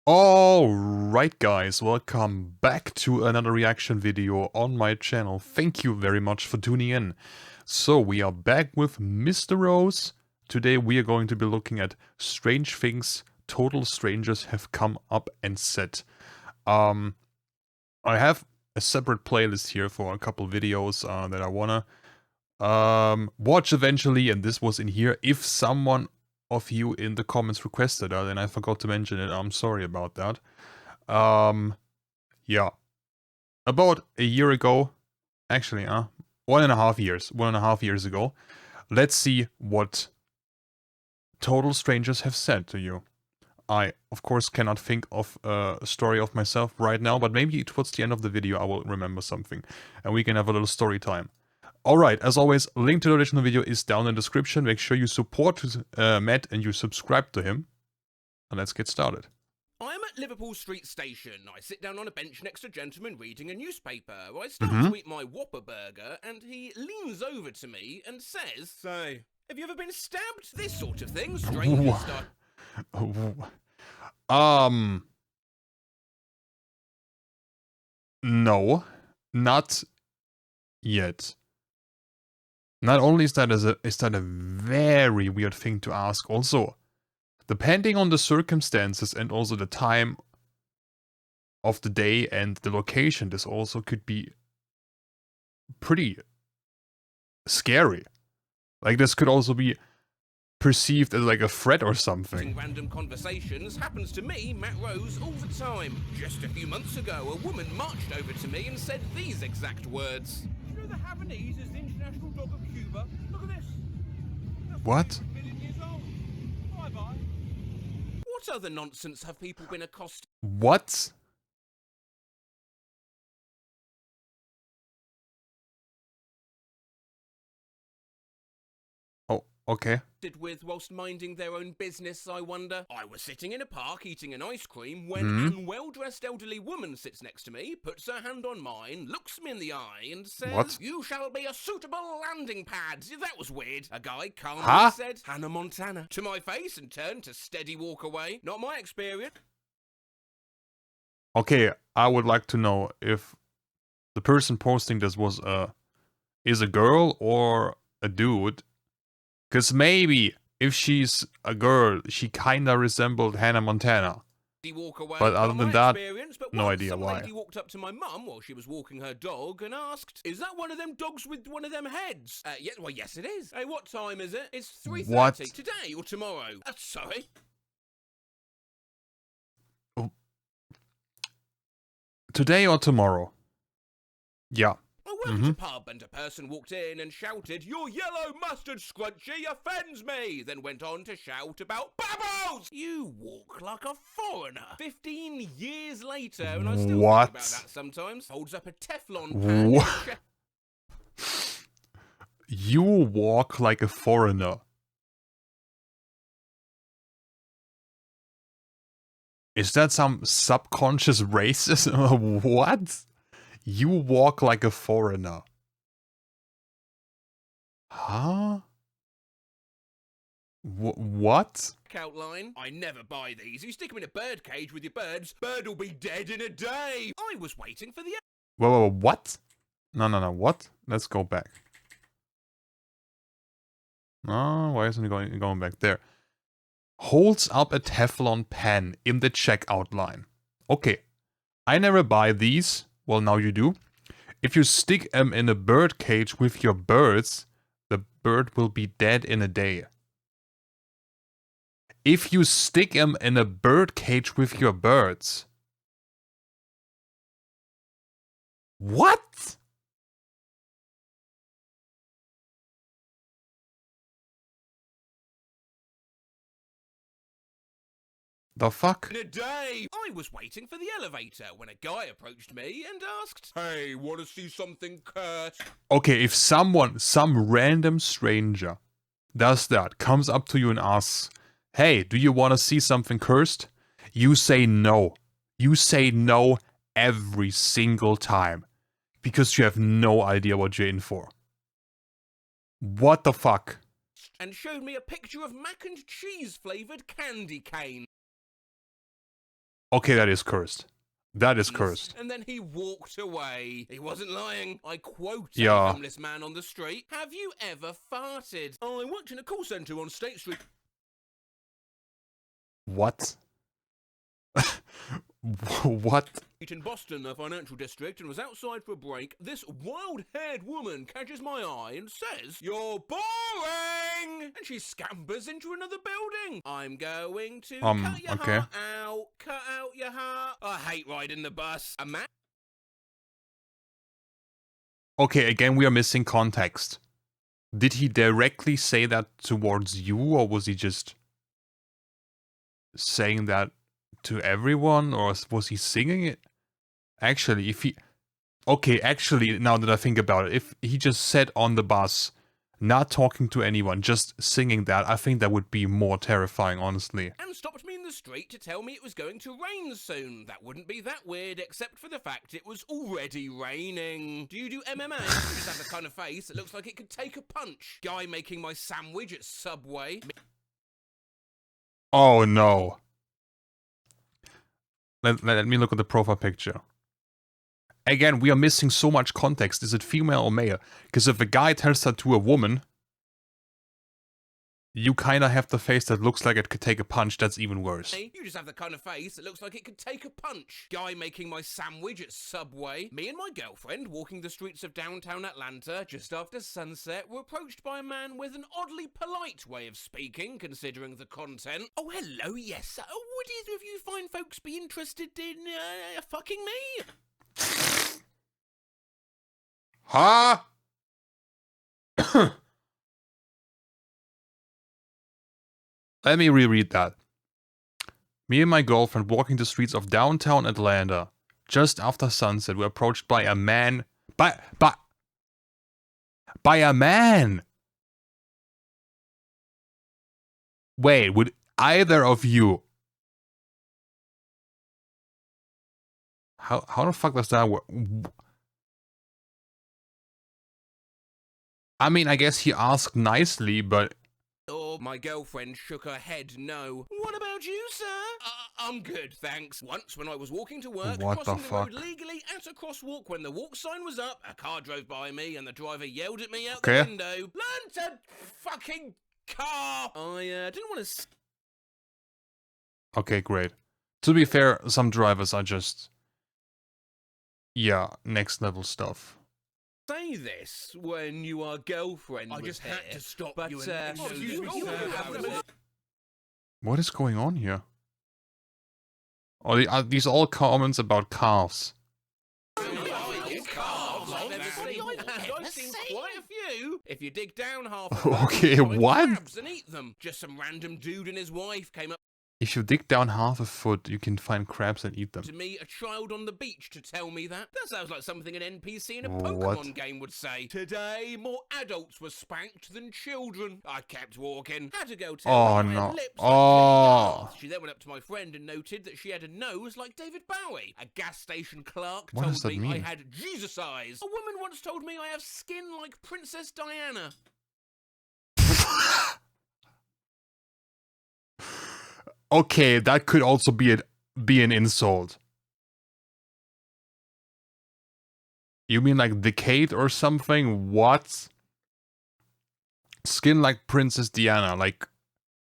Alright guys, welcome back to another reaction video on my channel. Thank you very much for tuning in. So we are back with Mr. Rose. Today we are going to be looking at strange things total strangers have come up and said. I have a separate playlist here for a couple videos that I wanna watch eventually, and this was in here. If someone of you in the comments requested that and I forgot to mention it, I'm sorry about that. Yeah. About a year ago, actually, 1.5 years ago, let's see what total strangers have said to you. I, of course, cannot think of a story of myself right now, but maybe towards the end of the video I will remember something, and we can have a little story time. Alright, as always, link to the original video is down in the description. Make sure you support Matt and you subscribe to him. And let's get started. I'm at Liverpool Street Station. I sit down on a bench next to a gentleman reading a newspaper. I start to eat my Whopper burger, and he leans over to me and says, "Say, have you ever been stabbed?" This sort of thing. Strangers start. No, not yet. Not only is that a very weird thing to ask, also, depending on the circumstances and also the time of the day and the location, this also could be pretty scary. Like, this could also be perceived as like a threat or something. Random conversations happens to me, Matt Rose, all the time. Just a few months ago, a woman marched over to me and said these exact words. "You know the Havanese is the international dog of Cuba? Look at this. What? Bye-bye." What other nonsense have people been accosted? What? Oh, okay. With whilst minding their own business, I wonder? I was sitting in a park eating an ice cream when an well-dressed elderly woman sits next to me, puts her hand on mine, looks me in the eye and says, What? "You shall be a suitable landing pad." That was weird. A guy calmly said, "Hannah Montana," to my face and turned to steady walk away. Not my experience. Okay, I would like to know if the person posting this is a girl or a dude. Because maybe if she's a girl, she kinda resembled Hannah Montana. Walk away. But other than that, but no idea some why. lady walked up to my mum while she was walking her dog and asked, "Is that one of them dogs with one of them heads?" Yeah, well, yes it is. Hey, what time is it? It's 3:30. What? Today or tomorrow? Sorry. Today or tomorrow? Yeah. I went to a pub and a person walked in and shouted, "Your yellow mustard scrunchie offends me," then went on to shout about bubbles. You walk like a foreigner. 15 years later, and I still think about that sometimes. Holds up a Teflon pan. You walk like a foreigner. Is that some subconscious racism? What? You walk like a foreigner. Huh? What? Outline. I never buy these. You stick them in a bird cage with your birds, bird will be dead in a day. I was waiting for the... Whoa, what? No, what? Let's go back. Oh, why isn't it going back there? Holds up a Teflon pan in the checkout line. Okay. I never buy these. Well, now you do. If you stick them in a bird cage with your birds, the bird will be dead in a day. If you stick them in a bird cage with your birds. What? The fuck? In a day! I was waiting for the elevator when a guy approached me and asked, "Hey, wanna see something cursed?" Okay, if some random stranger does that, comes up to you and asks, "Hey, do you wanna see something cursed?" You say no. You say no every single time. Because you have no idea what you're in for. What the fuck? And showed me a picture of mac and cheese flavoured candy cane. Okay, that is cursed. That is cursed. And then he walked away. He wasn't lying. I quote a Yeah. homeless man on the street. Have you ever farted? I worked in a call centre on State Street. What? What? In Boston, a financial district, and was outside for a break. This wild-haired woman catches my eye and says, "You're boring!" And she scampers into another building. I'm going to cut your heart out. Cut out your heart. I hate riding the bus. A man. Okay, again, we are missing context. Did he directly say that towards you, or was he just saying that to everyone, or was he singing it? Actually, if he... Okay, actually, now that I think about it, if he just said on the bus, not talking to anyone, just singing that, I think that would be more terrifying, honestly. And stopped me in the street to tell me it was going to rain soon. That wouldn't be that weird, except for the fact it was already raining. Do you do MMA? You just have the kind of face that looks like it could take a punch. Guy making my sandwich at Subway. Oh no. Let me look at the profile picture. Again, we are missing so much context. Is it female or male? Because if a guy tells that to a woman, you kind of have the face that looks like it could take a punch. That's even worse. You just have the kind of face that looks like it could take a punch. Guy making my sandwich at Subway. Me and my girlfriend walking the streets of downtown Atlanta just after sunset were approached by a man with an oddly polite way of speaking, considering the content. Oh, hello, yes. Would either of you fine folks be interested in fucking me? Huh? Let me reread that. Me and my girlfriend walking the streets of downtown Atlanta just after sunset were approached by a man. By a man! Wait, would either of you... How the fuck does that work? I mean, I guess he asked nicely, but... Oh, my girlfriend shook her head no. What about you, sir? I'm good, thanks. Once when I was walking to work, crossing the road legally at a crosswalk when the walk sign was up, a car drove by me and the driver yelled at me out the window. Learn to fucking car! I didn't want to... Okay, great. To be fair, some drivers are just... Yeah, next level stuff. Say this when your girlfriend I just had to stop but, you What is going on here? Oh, are these all comments about calves? Quite a few. If you dig down half okay, what? And eat them. Just some random dude and his wife came up. If you dig down half a foot, you can find crabs and eat them. To me, a child on the beach to tell me that. That sounds like something an NPC in a Pokemon game would say. Today, more adults were spanked than children. I kept walking. Had to go tell her I had lips like She then went up to my friend and noted that she had a nose like David Bowie. A gas station clerk told me I had Jesus eyes. A woman once told me I have skin like Princess Diana. Okay, that could also be an insult. You mean like decayed or something? What? Skin like Princess Diana, like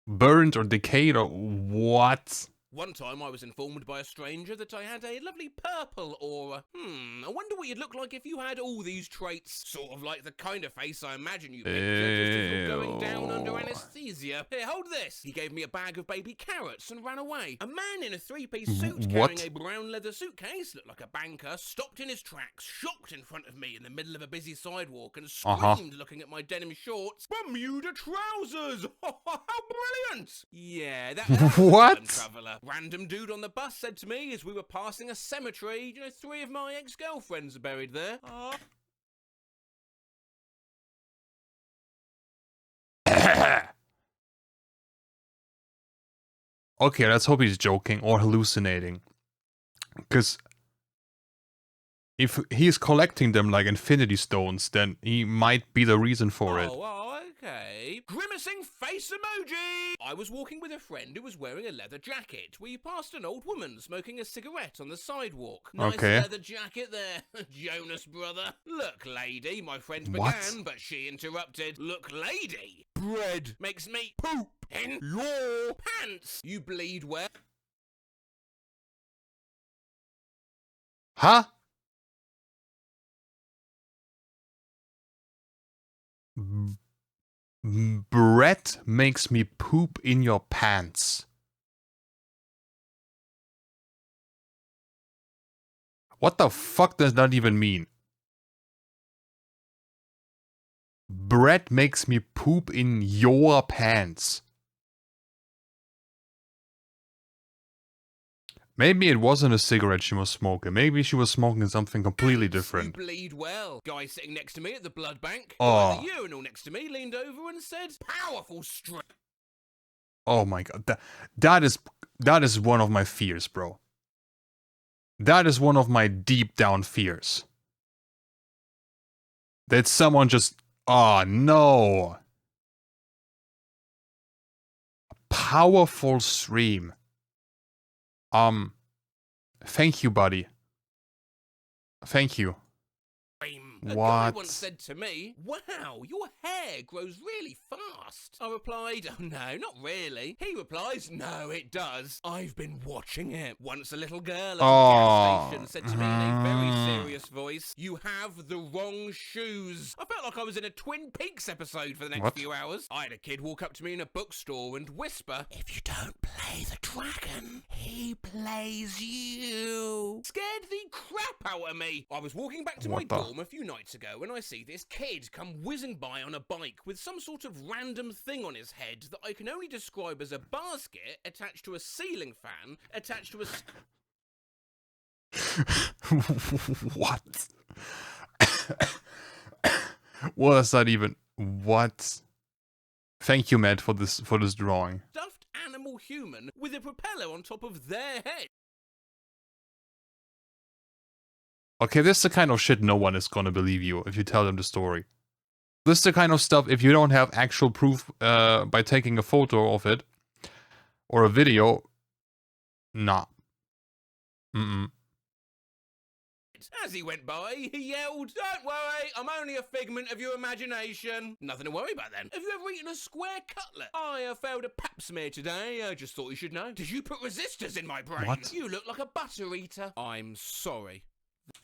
burned or decayed or what? One time I was informed by a stranger that I had a lovely purple aura. I wonder what you'd look like if you had all these traits. Sort of like the kind of face I imagine you picture just as you're going down under anesthesia. Here, hold this. He gave me a bag of baby carrots and ran away. A man in a three-piece suit carrying a brown leather suitcase, looked like a banker, stopped in his tracks, shocked in front of me in the middle of a busy sidewalk and screamed looking at my denim shorts, "Bermuda trousers! How brilliant!" Yeah, that was what? Traveler. Random dude on the bus said to me as we were passing a cemetery, 3 of my ex-girlfriends are buried there. Okay, let's hope he's joking or hallucinating. Because if he's collecting them like infinity stones, then he might be the reason for it. Well, I Okay. Grimacing face emoji! I was walking with a friend who was wearing a leather jacket. We passed an old woman smoking a cigarette on the sidewalk. Nice Okay. leather jacket there, Jonas brother. Look, lady, my friend What? began, but she interrupted. Look, lady, bread makes me poop in your pants. You bleed where? Huh? Bread makes me poop in your pants. What the fuck does that even mean? Bread makes me poop in your pants. Maybe it wasn't a cigarette she was smoking. Maybe she was smoking something completely different. You bleed well. Guy sitting next to me at the blood bank. Oh. Guy at the urinal next to me leaned over and said, powerful strength. Oh my god. That is one of my fears, bro. That is one of my deep down fears. That someone just... Oh, no. Powerful stream. Thank you, buddy. Thank you. A guy once said to me, wow, your hair grows really fast. I replied, oh no, not really. He replies, no, it does. I've been watching it. Once a little girl at a gas station said to me in a very serious voice, you have the wrong shoes. I felt like I was in a Twin Peaks episode for the next few hours. I had a kid walk up to me in a bookstore and whisper, if you don't play the dragon, he plays you. Scared the crap out of me. I was walking back to my dorm a few nights ago when I see this kid come whizzing by on a bike with some sort of random thing on his head that I can only describe as a basket attached to a ceiling fan attached to a... What? What is that even? What? Thank you, Matt, for this drawing. Stuffed animal human with a propeller on top of their head. Okay, this is the kind of shit no one is gonna believe you if you tell them the story. This is the kind of stuff, if you don't have actual proof by taking a photo of it, or a video, nah. As he went by, he yelled, don't worry, I'm only a figment of your imagination. Nothing to worry about then. Have you ever eaten a square cutlet? I failed a pap smear today, I just thought you should know. Did you put resistors in my brain? What? You look like a butter eater. I'm sorry.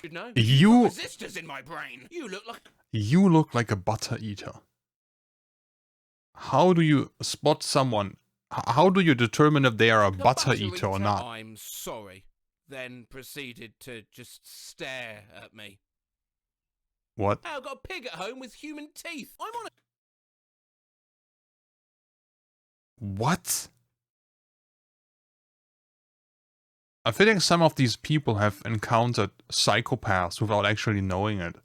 You know, You put resistors in my brain. You look like a butter eater. How do you spot someone? How do you determine if they are a butter eater or not? I'm sorry. Then proceeded to just stare at me. What? Hey, I've got a pig at home with human teeth. I'm on a... What? I think some of these people have encountered psychopaths without actually knowing it.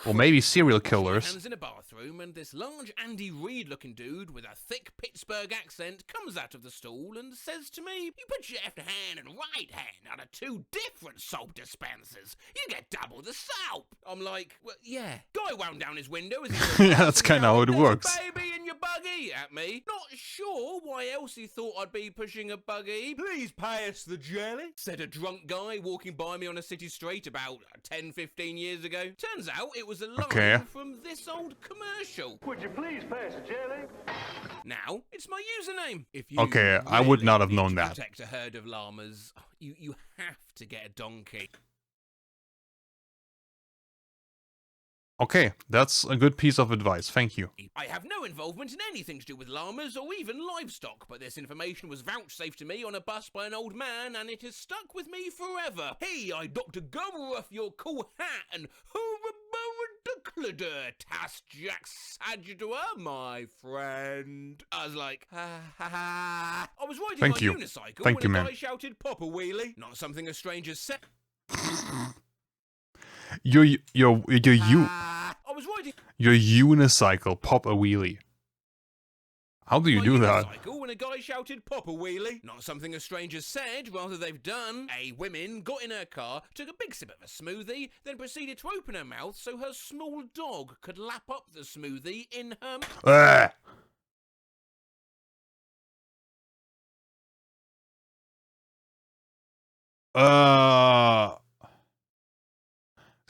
Or maybe serial killers. Hands in a bathroom, and this large Andy Reid-looking dude with a thick Pittsburgh accent comes out of the stall and says to me, "You put your left hand and right hand out of two different soap dispensers. You get double the soap." I'm like, well, yeah. Guy wound down his window as he yeah, that's kind of how it works. "Baby in your buggy" at me. Not sure why else he thought I'd be pushing a buggy. "Please pay us the jelly," said a drunk guy walking by me on a city street about 10-15 years ago. Turns out it was a line from this old commercial. "Would you please pass the jelly?" Now, it's my username. If you really I would not have known that. Protect a herd of llamas, you have to get a donkey. Okay, that's a good piece of advice. Thank you. I have no involvement in anything to do with llamas or even livestock, but this information was vouchsafed to me on a bus by an old man, and it has stuck with me forever. "Hey, I Dr. Gumrough your cool hat and task Jack Sajadua, my friend." I was like, ha ha ha. I was riding my unicycle when a guy shouted, "Pop a wheelie." Not something a stranger said. Your unicycle, pop a wheelie. How do you do that? Cycle when a guy shouted "Pop a wheelie." Not something a stranger said, rather they've done. A woman got in her car, took a big sip of a smoothie, then proceeded to open her mouth so her small dog could lap up the smoothie in her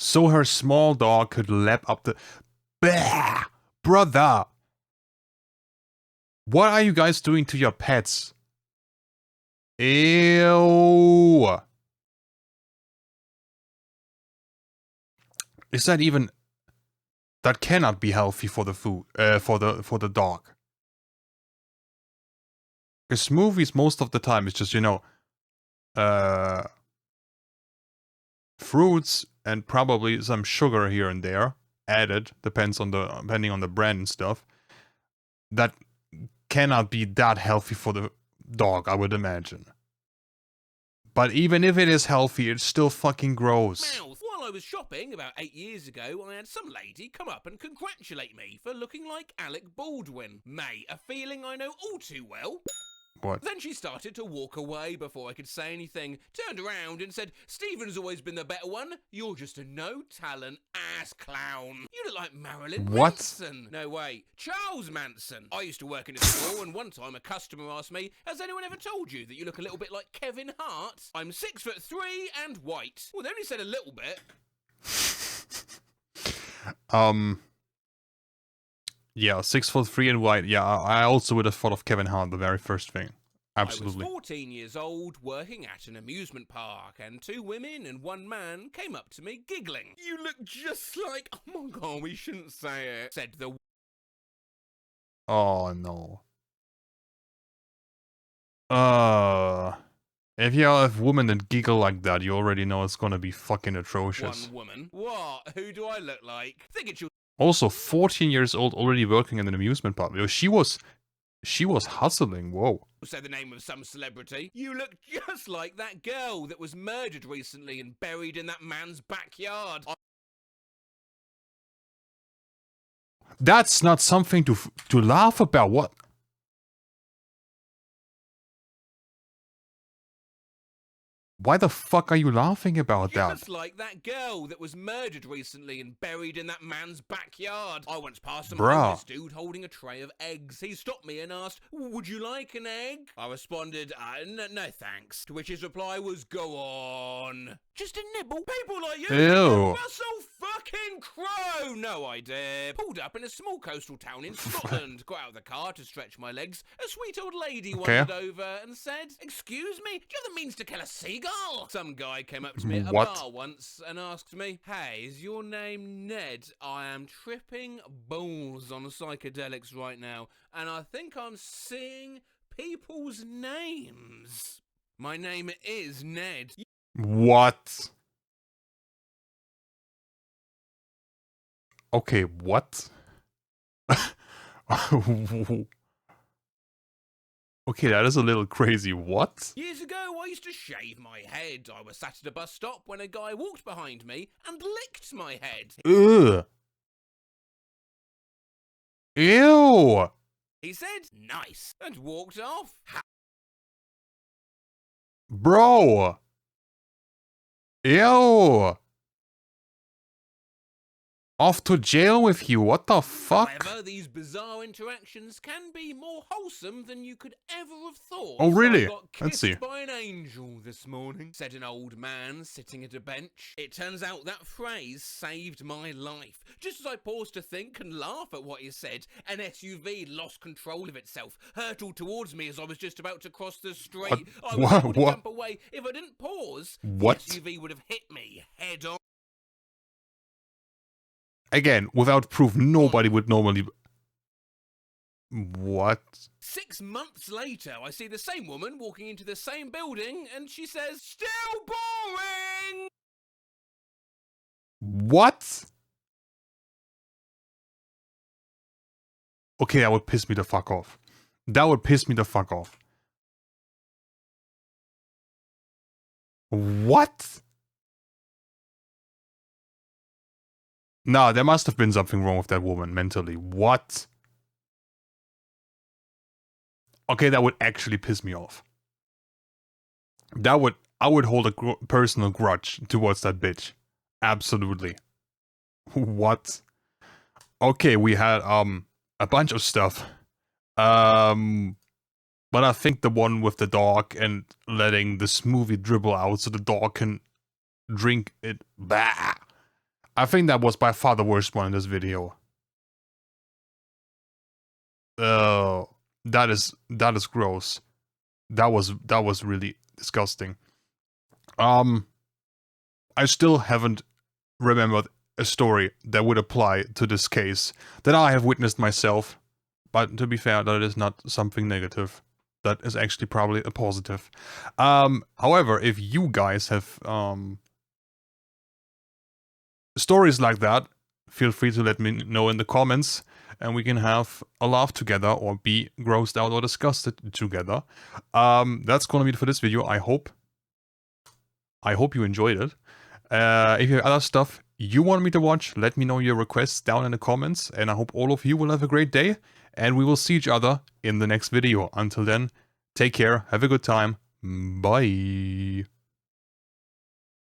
So her small dog could lap up the... Bah! Brother! What are you guys doing to your pets? Ew! Is that even... That cannot be healthy for the food, for the dog. Because smoothies most of the time is just, you know, fruits and probably some sugar here and there added, depending on the brand and stuff. That cannot be that healthy for the dog, I would imagine. But even if it is healthy, it's still fucking gross. mouth. While I was shopping about 8 years ago, I had some lady come up and congratulate me for looking like Alec Baldwin. Mate, a feeling I know all too well. What? Then she started to walk away before I could say anything, turned around and said, "Stephen's always been the better one. You're just a no-talent ass clown. You look like Marilyn Manson." No, wait, Charles Manson. I used to work in a store, and one time a customer asked me, "Has anyone ever told you that you look a little bit like Kevin Hart?" I'm 6'3" and white. Well, they only said a little bit. Yeah, 6'3" and white. Yeah, I also would have thought of Kevin Hart, the very first thing. Absolutely. I was 14 years old, working at an amusement park, and 2 women and 1 man came up to me giggling. "You look just like..." "Oh my god, we shouldn't say it," said the... Oh no. If you have women that giggle like that, you already know it's gonna be fucking atrocious. One woman. "What? Who do I look like?" Think it's your... Also, 14 years old, already working in an amusement park. She was hustling. Whoa. Say the name of some celebrity. "You look just like that girl that was murdered recently and buried in that man's backyard." That's not something to laugh about. What? Why the fuck are you laughing about that? Just like that girl that was murdered recently and buried in that man's backyard. I once passed some homeless dude holding a tray of eggs. He stopped me and asked, "Would you like an egg?" I responded, no thanks. To which his reply was, "Go on." "Just a nibble." "People like you, Ew. Russell fucking Crowe." No idea. Pulled up in a small coastal town in Scotland. Got out of the car to stretch my legs. A sweet old lady wandered over and said, "Excuse me, do you have the means to kill a seagull?" Some guy came up to me at a bar once and asked me, "Hey, is your name Ned? I am tripping balls on psychedelics right now, and I think I'm seeing people's names. My name is Ned." What? Okay, what? Okay, that is a little crazy. What? Years ago, I used to shave my head. I was sat at a bus stop when a guy walked behind me and licked my head. Ugh. Ew. He said, "Nice," and walked off. Bro. Ew. Off to jail with you. What the fuck? However, these bizarre interactions can be more wholesome than you could ever have thought. Oh, really? "I got Let's kissed see. by an angel this morning," said an old man sitting at a bench. It turns out that phrase saved my life. Just as I paused to think and laugh at what he said, an SUV lost control of itself, hurtled towards me as I was just about to cross the street. I was able to jump away. If I didn't pause, the SUV would have hit me head on. Again, without proof, nobody would normally... What? 6 months later, I see the same woman walking into the same building, and she says, "Still boring!" What? Okay, that would piss me the fuck off. That would piss me the fuck off. What? No, there must have been something wrong with that woman mentally. What? Okay, that would actually piss me off. I would hold a personal grudge towards that bitch. Absolutely. What? Okay, we had a bunch of stuff. But I think the one with the dog and letting the smoothie dribble out so the dog can drink it. Bah! I think that was by far the worst one in this video. Oh, that is gross. That was really disgusting. I still haven't remembered a story that would apply to this case that I have witnessed myself. But to be fair, that is not something negative. That is actually probably a positive. However, if you guys have stories like that, feel free to let me know in the comments, and we can have a laugh together or be grossed out or disgusted together. That's gonna be it for this video. I hope you enjoyed it. If you have other stuff you want me to watch, let me know your requests down in the comments, and I hope all of you will have a great day, and we will see each other in the next video. Until then, take care, have a good time, bye.